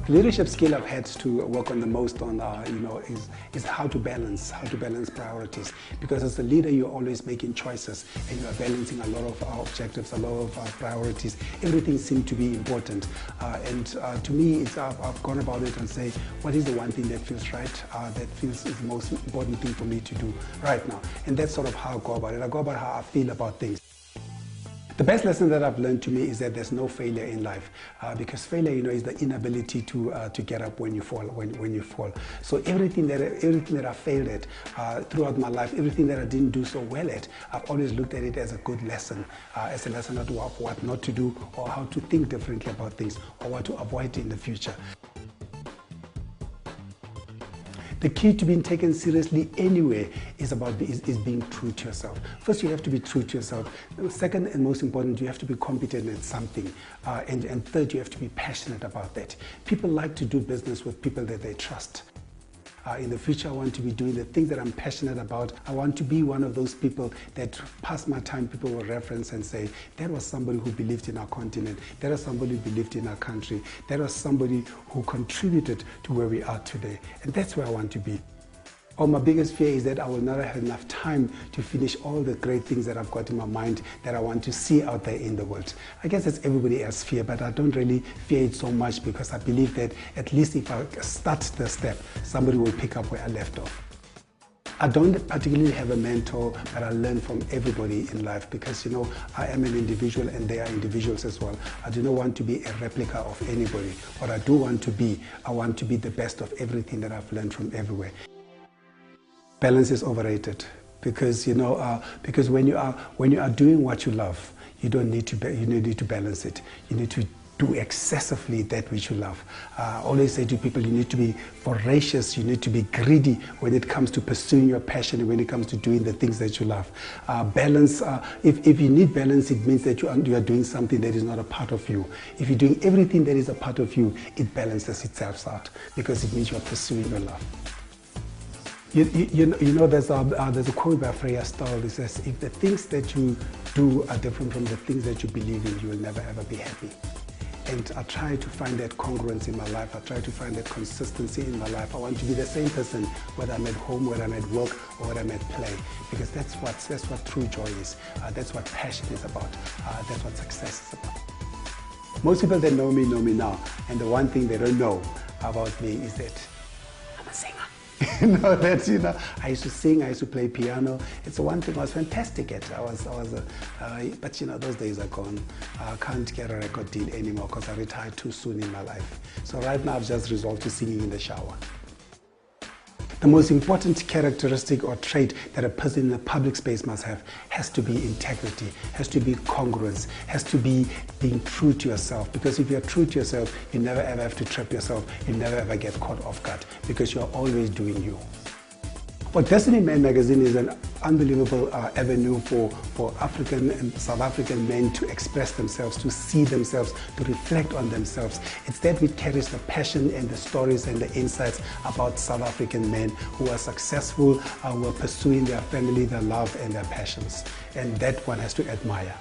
The leadership skill I've had to work on the most on, is how to balance priorities. Because as a leader, you're always making choices and you are balancing a lot of our objectives, a lot of our priorities. Everything seems to be important. To me, I've gone about it and say, what is the one thing that feels right, that feels is the most important thing for me to do right now? And that's sort of how I go about it. I go about how I feel about things. The best lesson that I've learned to me is that there's no failure in life, because failure, is the inability to get up when you fall. When you fall. So everything that I failed at throughout my life, everything that I didn't do so well at, I've always looked at it as a good lesson, as a lesson of what not to do, or how to think differently about things, or what to avoid in the future. The key to being taken seriously anywhere is being true to yourself. First, you have to be true to yourself. Second, and most important, you have to be competent at something. And third, you have to be passionate about that. People like to do business with people that they trust. In the future, I want to be doing the things that I'm passionate about. I want to be one of those people that past my time, people will reference and say, that was somebody who believed in our continent. That was somebody who believed in our country. That was somebody who contributed to where we are today. And that's where I want to be. My biggest fear is that I will not have enough time to finish all the great things that I've got in my mind that I want to see out there in the world. I guess it's everybody else's fear, but I don't really fear it so much because I believe that at least if I start the step, somebody will pick up where I left off. I don't particularly have a mentor, but I learn from everybody in life because, I am an individual and they are individuals as well. I do not want to be a replica of anybody. What I do want to be, I want to be the best of everything that I've learned from everywhere. Balance is overrated because because when you are doing what you love, you need to balance it. You need to do excessively that which you love. I always say to people, you need to be voracious, you need to be greedy when it comes to pursuing your passion and when it comes to doing the things that you love. Balance, if you need balance, it means that you are doing something that is not a part of you. If you're doing everything that is a part of you, it balances itself out because it means you are pursuing your love. There's a quote by Freya Stahl that says, if the things that you do are different from the things that you believe in, you will never ever be happy. And I try to find that congruence in my life. I try to find that consistency in my life. I want to be the same person whether I'm at home, whether I'm at work, or whether I'm at play. Because that's what true joy is. That's what passion is about. That's what success is about. Most people that know me now. And the one thing they don't know about me is that I'm a singer. I used to sing, I used to play piano. It's the one thing I was fantastic at. But those days are gone. I can't get a record deal anymore because I retired too soon in my life. So right now I've just resolved to singing in the shower. The most important characteristic or trait that a person in the public space must have has to be integrity, has to be congruence, has to be being true to yourself. Because if you're true to yourself, you never ever have to trap yourself, you never ever get caught off guard because you're always doing you. Well, Destiny Man magazine is an unbelievable avenue for African and South African men to express themselves, to see themselves, to reflect on themselves. It's that which carries the passion and the stories and the insights about South African men who are successful, who are pursuing their family, their love and their passions. And that one has to admire.